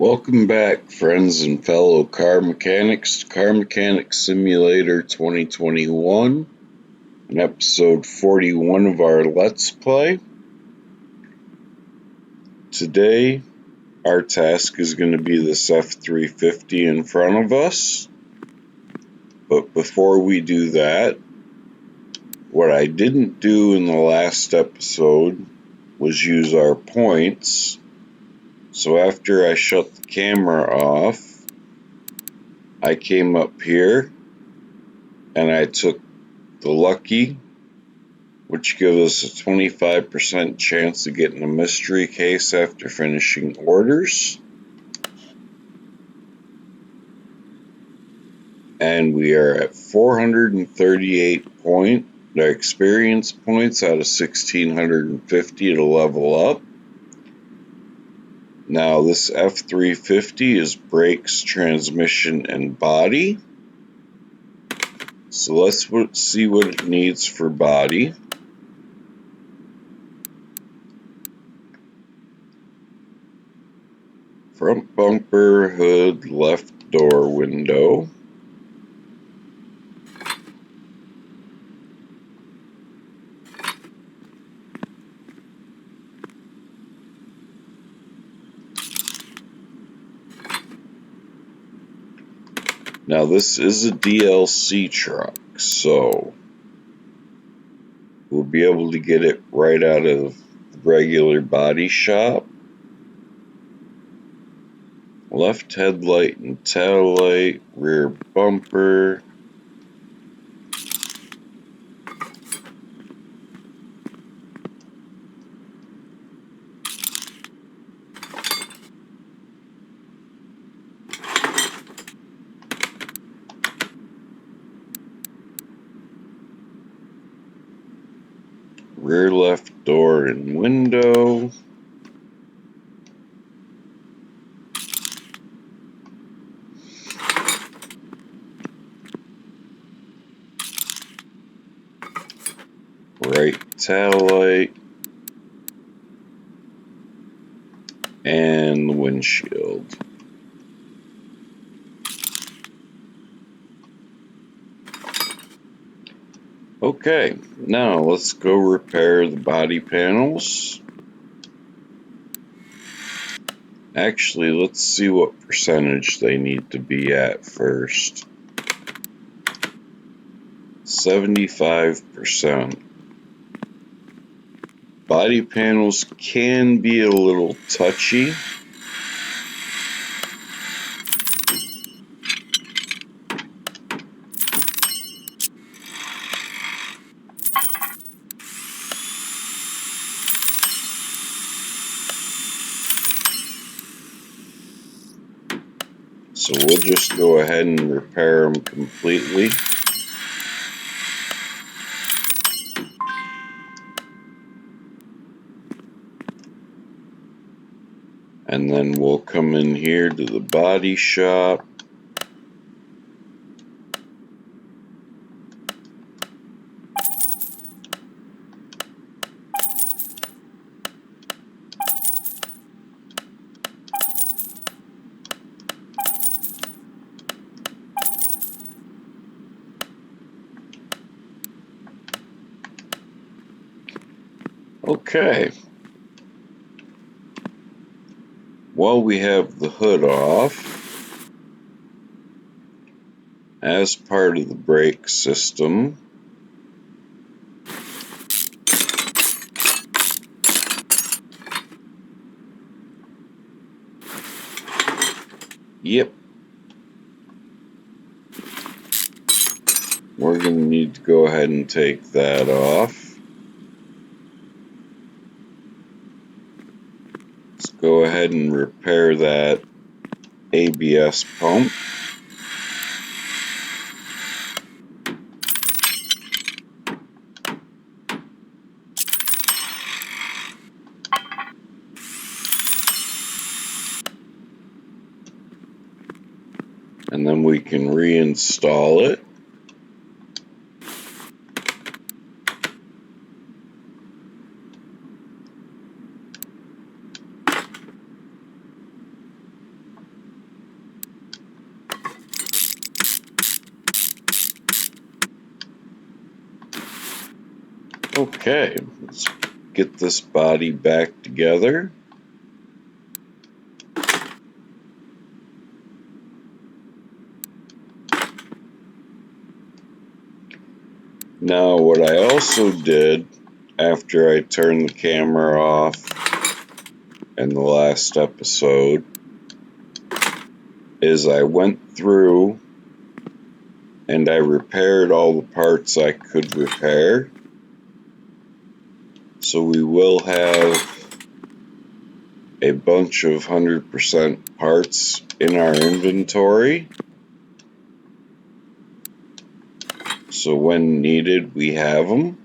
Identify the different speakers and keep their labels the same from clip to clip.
Speaker 1: Welcome back, friends and fellow car mechanics, to Car Mechanic Simulator 2021, and episode 41 of our Let's Play. Today, our task is going to be this F-350 in front of us, but before we do that, what I didn't do in the last episode was use our points. So after I shut the camera off, I came up here and I took the lucky, which gives us a 25% chance of getting a mystery case after finishing orders. And we are at 438 experience points out of 1,650 to level up. Now this F-350 is brakes, transmission, and body. So let's see what it needs for body. Front bumper, hood, left door window. Now this is a DLC truck, so we'll be able to get it right out of the regular body shop. Left headlight and tail light, rear bumper. Rear left door and window. Right tail light. And the windshield. Okay, now let's go repair the body panels. Actually, let's see what percentage they need to be at first. 75%. Body panels can be a little touchy. So we'll just go ahead and repair them completely. And then we'll come in here to the body shop. Okay. While we have the hood off, as part of the brake system, yep, we're going to need to go ahead and take that off. Let's go ahead and repair that ABS pump. And then we can reinstall it. Okay, let's get this body back together. Now, what I also did after I turned the camera off in the last episode is I went through and I repaired all the parts I could repair. So we will have a bunch of 100% parts in our inventory. So when needed, we have them.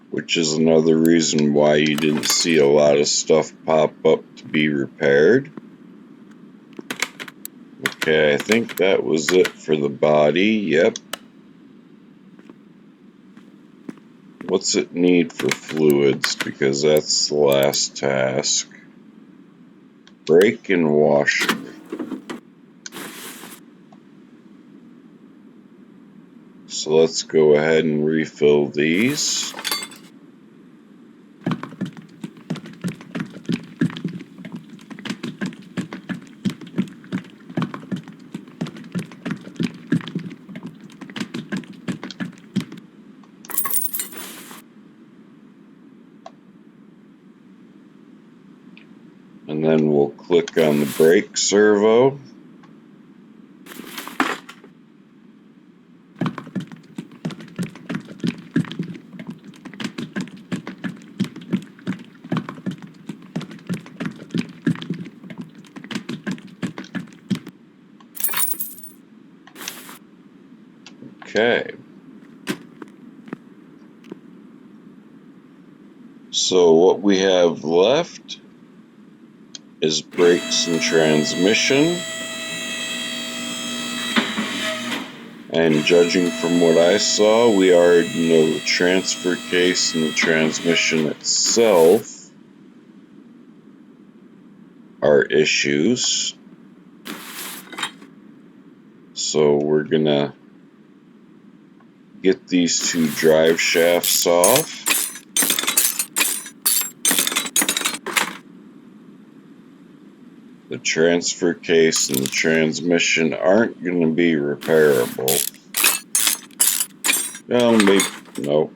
Speaker 1: Which is another reason why you didn't see a lot of stuff pop up to be repaired. Okay, I think that was it for the body. Yep. What's it need for fluids? Because that's the last task. Brake and washer. So let's go ahead and refill these. And then we'll click on the brake servo. Okay. So what we have left is brakes and transmission. And judging from what I saw, we already know the transfer case and the transmission itself are issues. So we're gonna get these two drive shafts off. The transfer case and the transmission aren't going to be repairable. Well, maybe, no.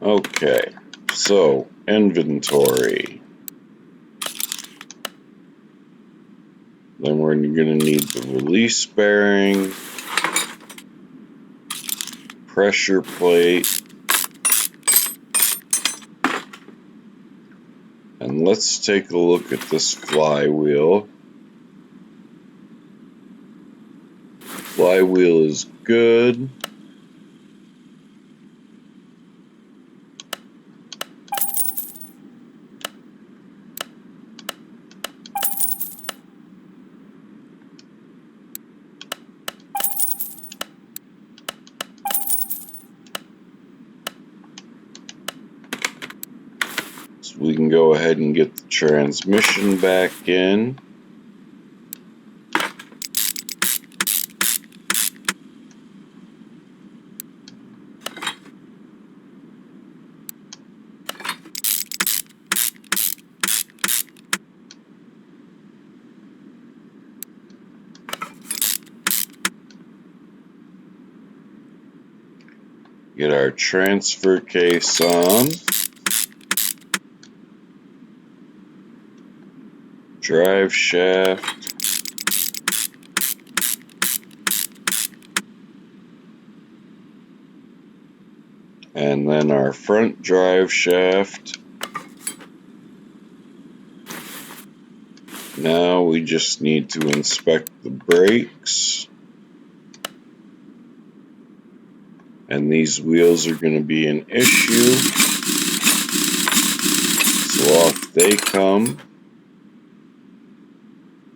Speaker 1: Okay, so inventory. Then we're going to need the release bearing, pressure plate, and let's take a look at this flywheel. Flywheel is good. So we can go ahead and get the transmission back in. Get our transfer case on. Drive shaft. And then our front drive shaft. Now we just need to inspect the brakes. And these wheels are going to be an issue. So off they come.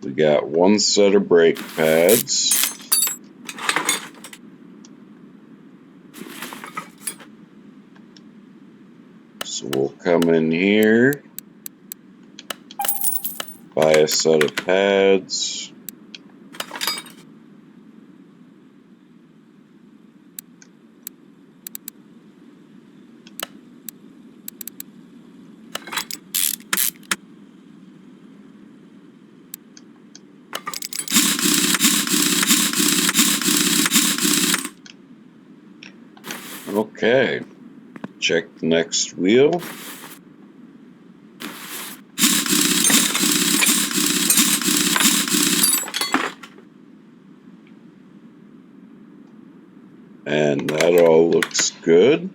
Speaker 1: We got one set of brake pads. we'll come in here, buy a set of pads. Okay, check the next wheel. And that all looks good.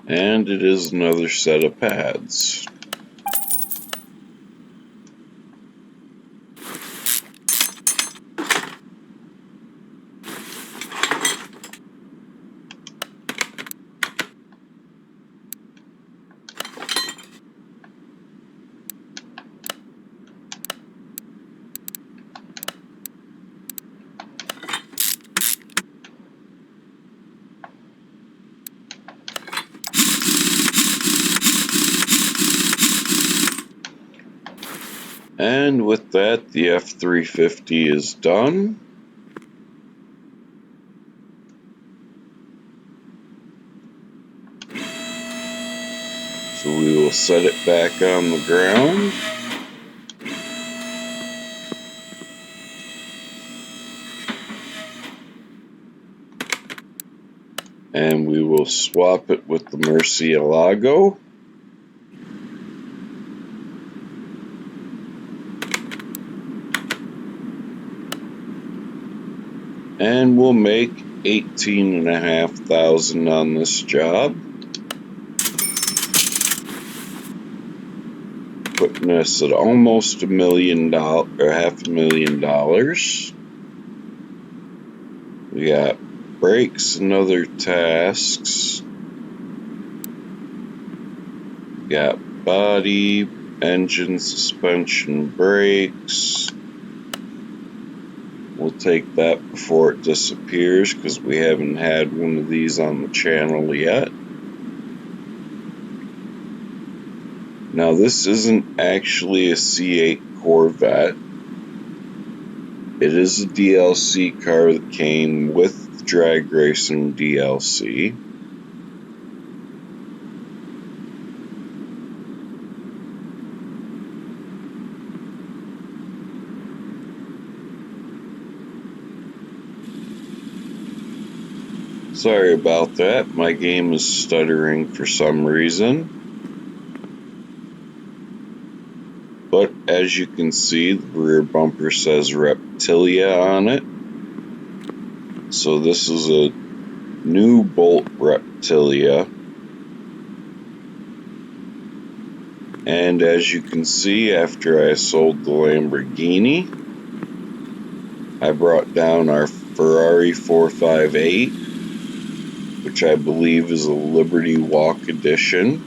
Speaker 1: And it is another set of pads. And with that, the F-350 is done. So we will set it back on the ground. And we will swap it with the Murcielago. And we'll make $18,500 on this job, putting us at almost $1 million or $500,000. We got brakes and other tasks. We got body, engine, suspension, brakes. We'll take that before it disappears because we haven't had one of these on the channel yet. Now this isn't actually a C8 Corvette. It is a DLC car that came with the Drag Racing DLC. Sorry about that, my game is stuttering for some reason. But as you can see, the rear bumper says Reptilia on it. So this is a new Bolt Reptilia. And as you can see, after I sold the Lamborghini, I brought down our Ferrari 458, which I believe is a Liberty Walk edition.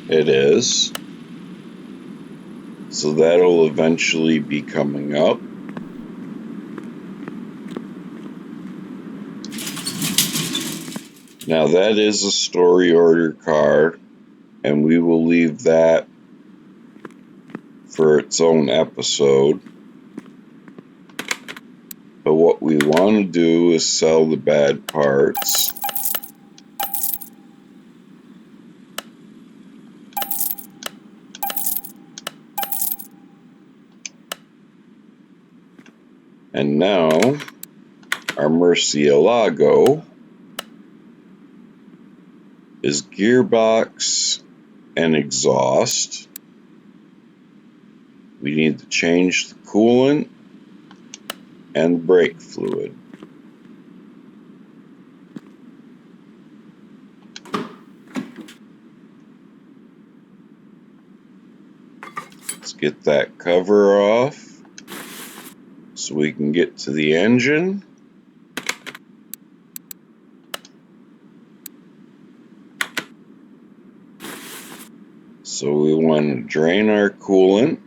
Speaker 1: It is. So that'll eventually be coming up. Now that is a story order car, and we will leave that for its own episode. But what we want to do is sell the bad parts. And now, our Murcielago is gearbox and exhaust. We need to change the coolant and brake fluid. Let's get that cover off. so we can get to the engine. So we want to drain our coolant.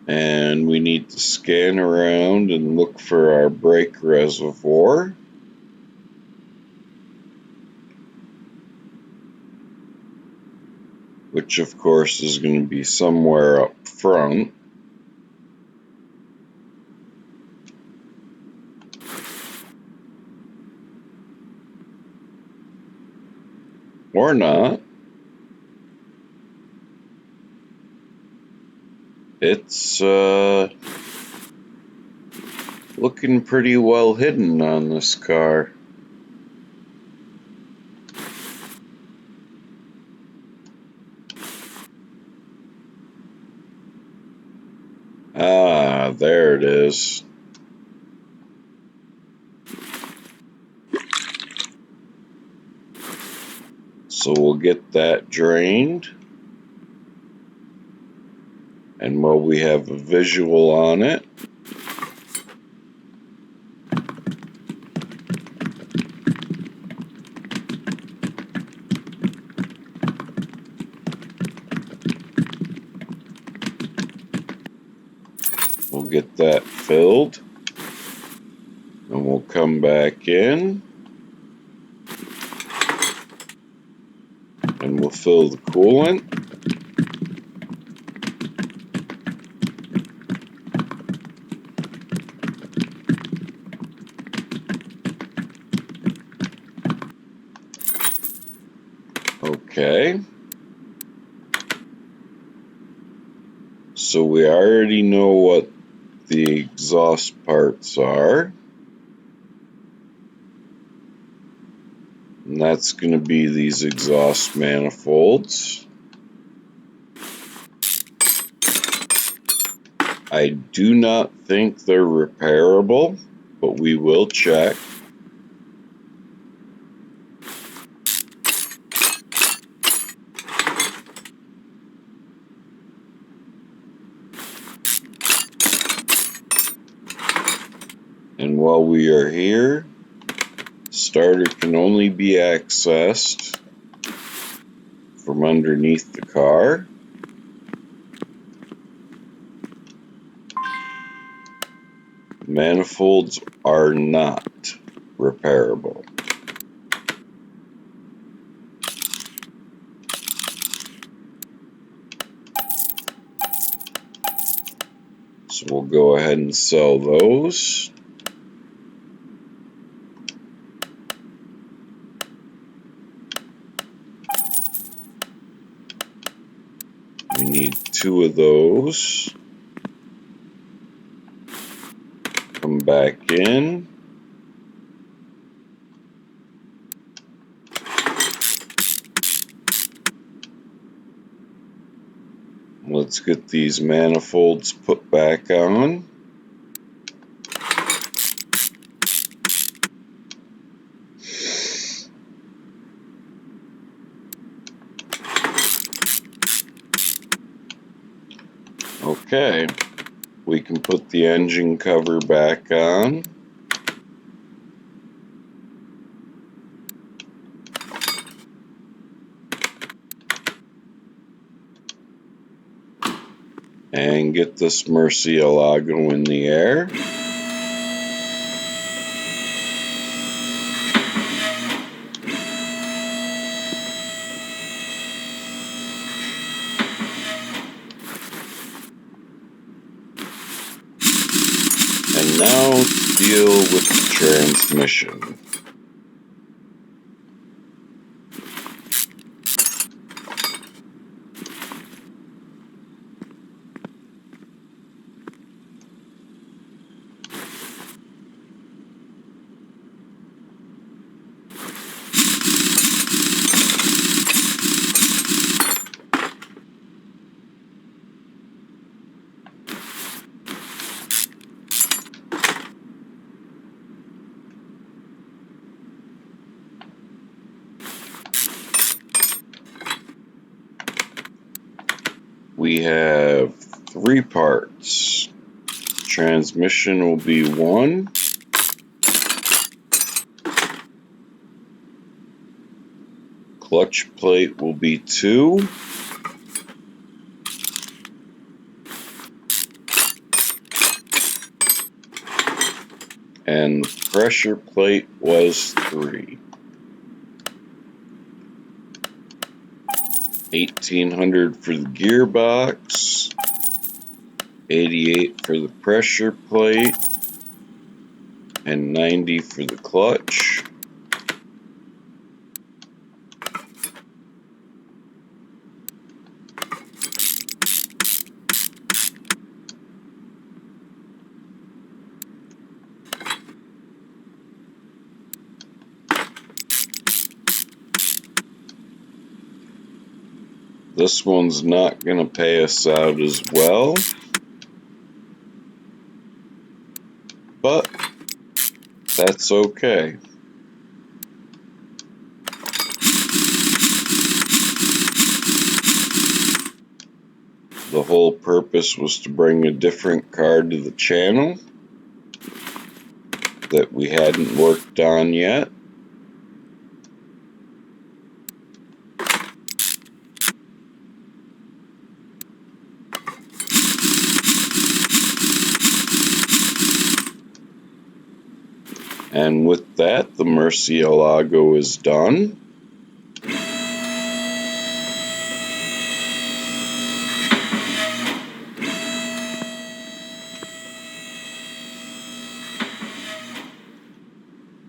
Speaker 1: And we need to scan around and look for our brake reservoir. Which of course is going to be somewhere up front. Or not. It's looking pretty well hidden on this car. Ah, there it is. So we'll get that drained. And while we have a visual on it, we'll get that filled. And we'll come back in. And we'll fill the coolant. Okay. So we already know what the exhaust parts are. And that's going to be these exhaust manifolds. I do not think they're repairable, but we will check. And while we are here, starter can only be accessed from underneath the car. Manifolds are not repairable. So we'll go ahead and sell those. We need 2 of those. Come back in. Let's get these manifolds put back on. Okay, we can put the engine cover back on. And get this Murcielago in the air. And now deal with the transmission. we have 3 parts. Transmission will be 1. Clutch plate will be 2. And the pressure plate was 3. 1800 for the gearbox, 88 for the pressure plate, and 90 for the clutch. This one's not going to pay us out as well, but that's okay. The whole purpose was to bring a different car to the channel that we hadn't worked on yet. And with that, the Murcielago is done.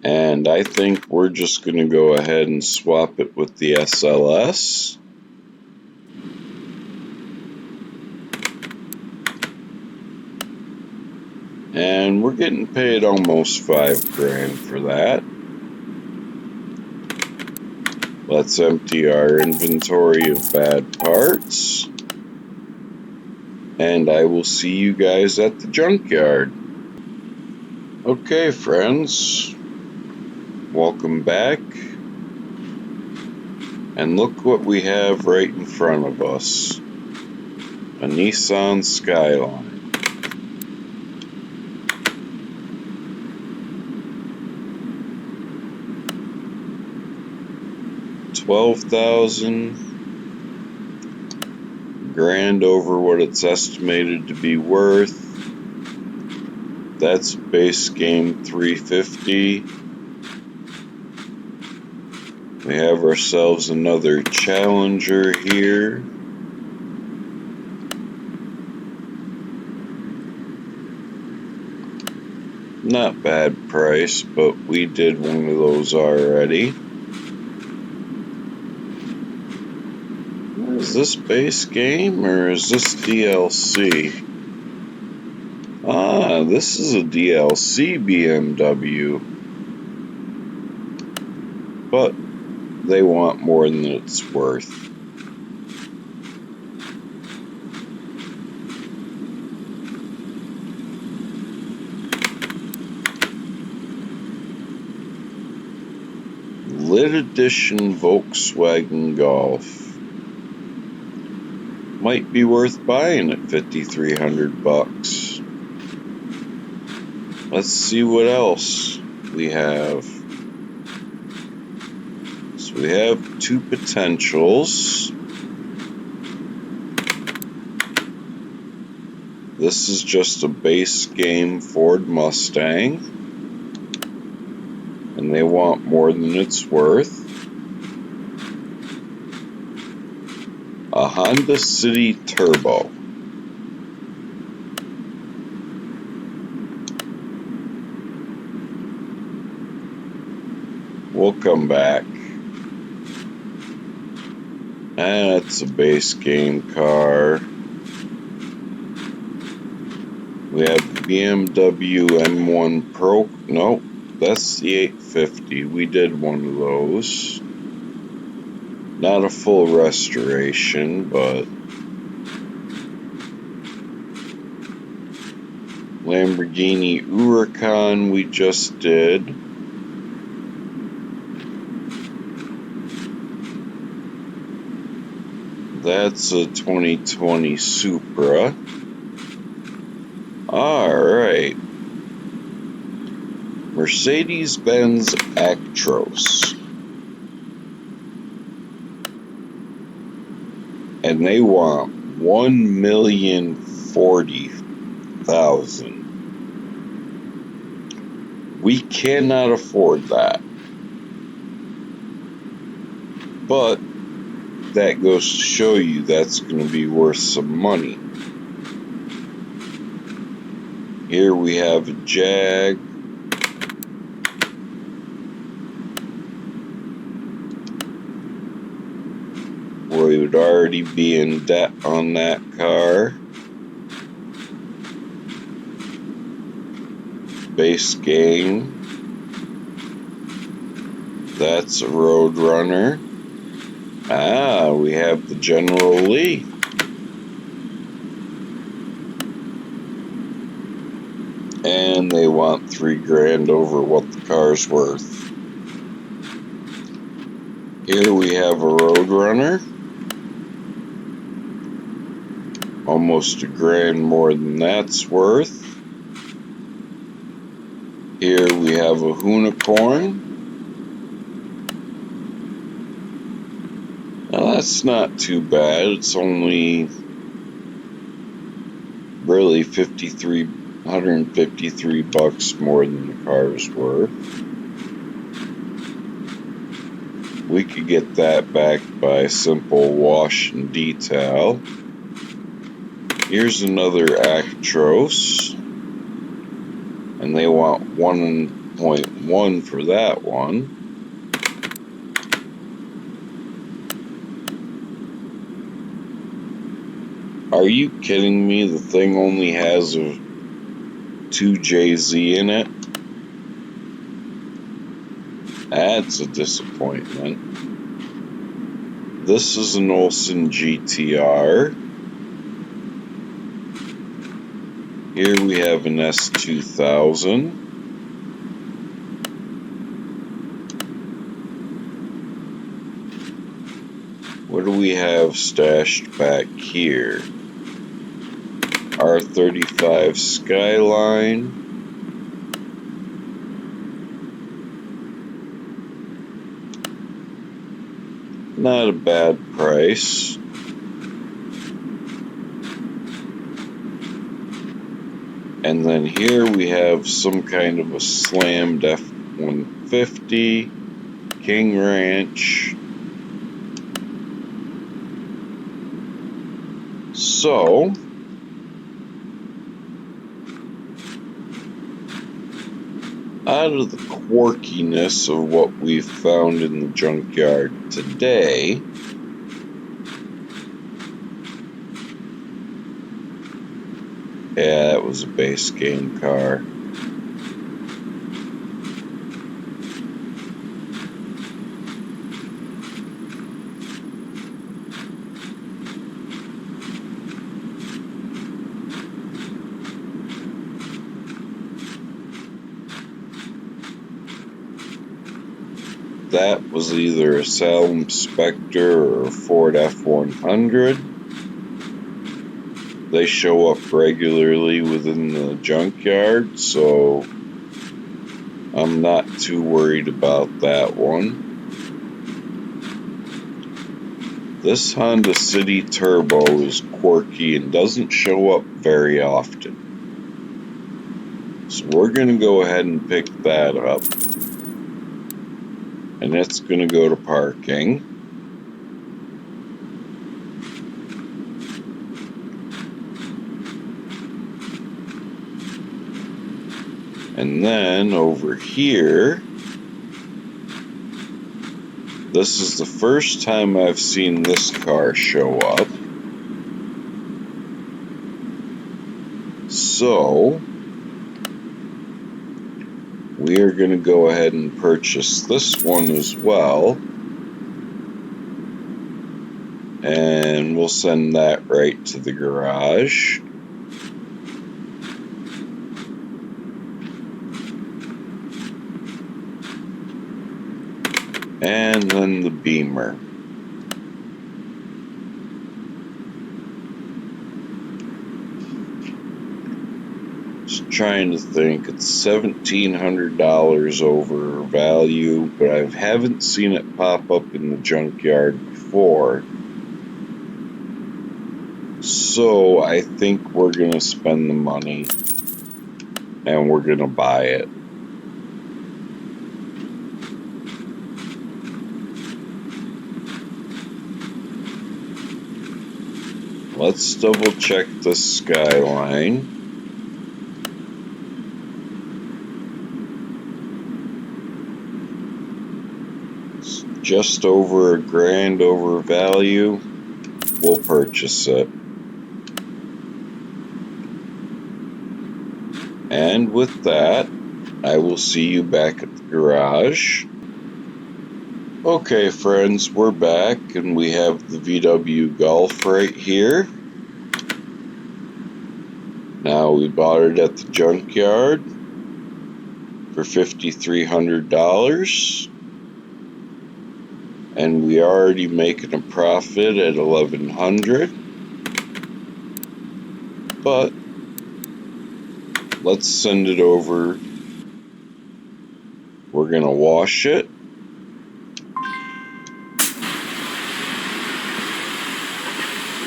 Speaker 1: And I think we're just going to go ahead and swap it with the SLS. And we're getting paid almost $5,000 for that. Let's empty our inventory of bad parts. And I will see you guys at the junkyard. Okay, friends. Welcome back. And look what we have right in front of us. A Nissan Skyline. $12,000 over what it's estimated to be worth. That's base game 350. We have ourselves another Challenger here. Not bad price, but we did one of those already. Is this base game or is this DLC? Ah, this is a DLC BMW. But they want more than it's worth. Lit Edition Volkswagen Golf. Might be worth buying at $5,300. Let's see what else we have. So we have 2 potentials. This is just a base game Ford Mustang. And they want more than it's worth. A Honda City Turbo. We'll come back. And it's a base game car. We have BMW M1 Pro. Nope, that's the 850. We did one of those. Not a full restoration, but Lamborghini Huracan we just did. That's a 2020 Supra. Alright. Mercedes-Benz Actros. And they want $1,040,000. We cannot afford that. But that goes to show you that's going to be worth some money. Here we have a Jag. We would already be in debt on that car. Base game. That's a Roadrunner. Ah, we have the General Lee. And they want $3,000 over what the car's worth. Here we have a Roadrunner. Almost $1,000 more than that's worth. Here we have a Unicorn. Now that's not too bad. It's only really $153 more than the car's worth. We could get that back by simple wash and detail. Here's another Actros. And they want 1.1 for that one. Are you kidding me? The thing only has a 2JZ in it? That's a disappointment. This is an Olsen GTR. Here we have an S2000. What do we have stashed back here? R35 Skyline. Not a bad price. And then here we have some kind of a slammed F-150, King Ranch. So, out of the quirkiness of what we've found in the junkyard today, yeah, that was a base game car. That was either a Salem Spectre or a Ford F-100. They show up regularly within the junkyard, so I'm not too worried about that one. This Honda City Turbo is quirky and doesn't show up very often. So we're going to go ahead and pick that up. And it's going to go to parking. And then over here, this is the first time I've seen this car show up. So, we are going to go ahead and purchase this one as well. And we'll send that right to the garage. And then the Beamer. trying to think. It's $1,700 over value, but I haven't seen it pop up in the junkyard before. So I think we're going to spend the money and we're going to buy it. Let's double check the Skyline. It's just over $1,000 over value. We'll purchase it. And with that, I will see you back at the garage. Okay, friends, we're back and we have the VW Golf right here. Now, we bought it at the junkyard for $5,300. And we are already making a profit at $1,100. But let's send it over. We're going to wash it.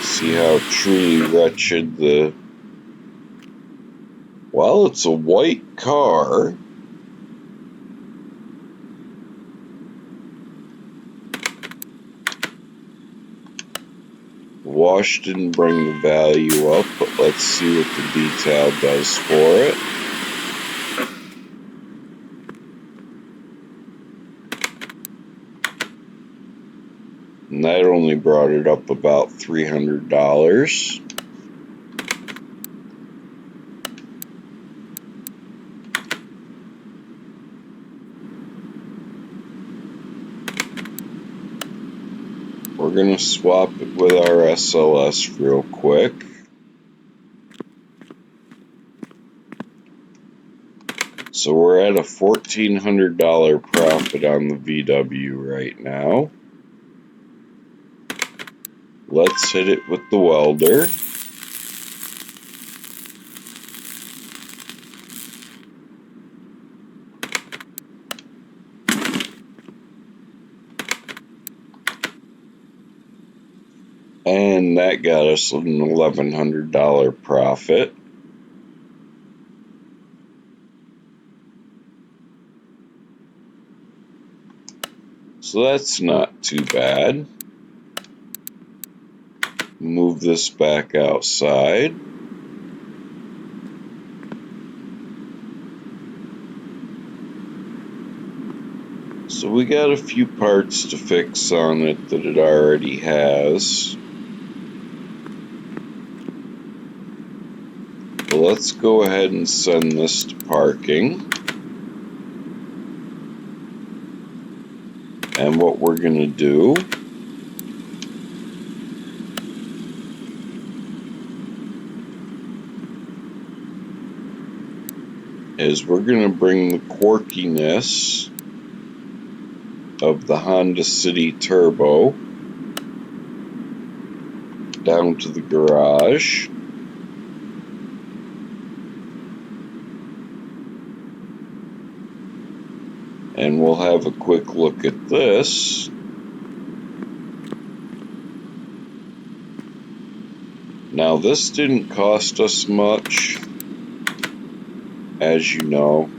Speaker 1: See how truly wretched the... Well, it's a white car. Wash didn't bring the value up, but let's see what the detail does for it. And that only brought it up about $300. We're going to swap it with our SLS real quick. So we're at a $1,400 profit on the VW right now. Let's hit it with the welder. And that got us an $1,100 profit. So that's not too bad. Move this back outside. So we got a few parts to fix on it that it already has. But let's go ahead and send this to parking. And what we're going to do is we're going to bring the quirkiness of the Honda City Turbo down to the garage. And we'll have a quick look at this. Now, this didn't cost us much, as you know.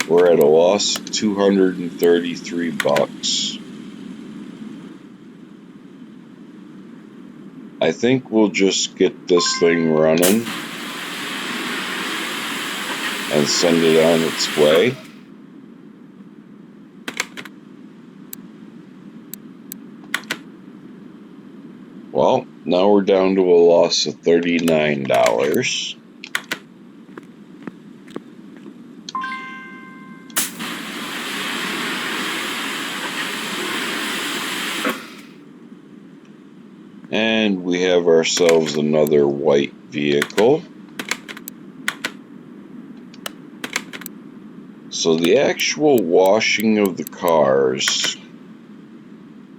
Speaker 1: We're at a loss of $233. I think we'll just get this thing running and send it on its way. Well, now we're down to a loss of $39. And we have ourselves another white vehicle. So the actual washing of the cars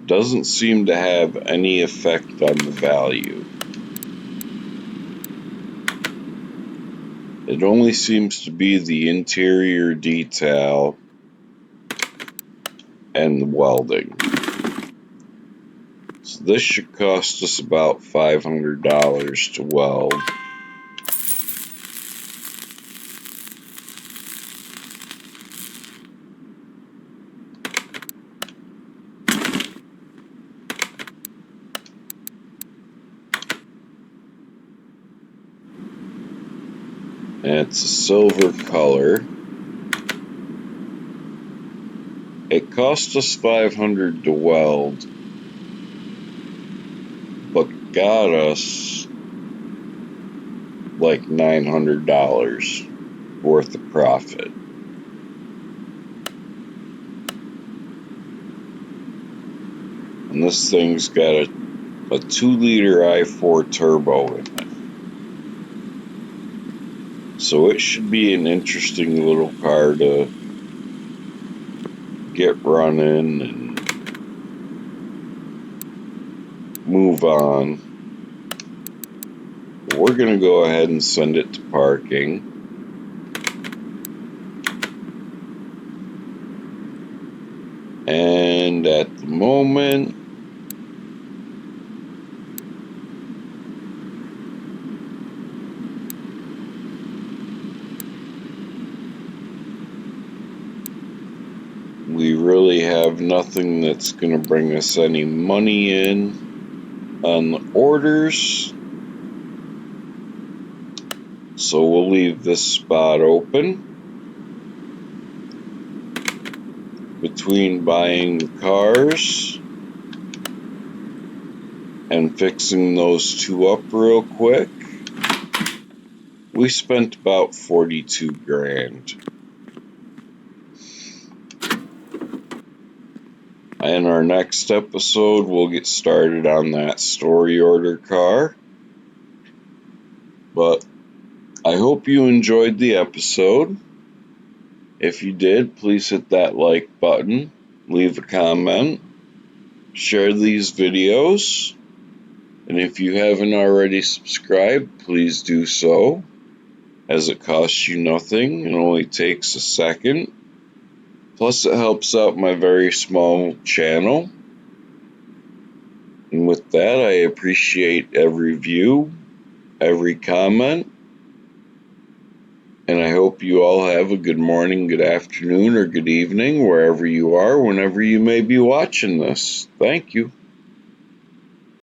Speaker 1: doesn't seem to have any effect on the value. It only seems to be the interior detail and the welding. So this should cost us about $500 to weld. And it's a silver color. It cost us $500 to weld, but got us like $900 worth of profit. And this thing's got a 2-liter i4 turbo in it. So it should be an interesting little car to get running and move on. We're going to go ahead and send it to parking. And at the moment, we really have nothing that's going to bring us any money in on the orders. So we'll leave this spot open. Between buying the cars and fixing those two up real quick, we spent about 42 grand. In our next episode, we'll get started on that story order car. But I hope you enjoyed the episode. If you did, please hit that like button, leave a comment, share these videos, and if you haven't already subscribed, please do so, as it costs you nothing and only takes a second. Plus, it helps out my very small channel. And with that, I appreciate every view, every comment, and I hope you all have a good morning, good afternoon, or good evening, wherever you are, whenever you may be watching this. Thank you.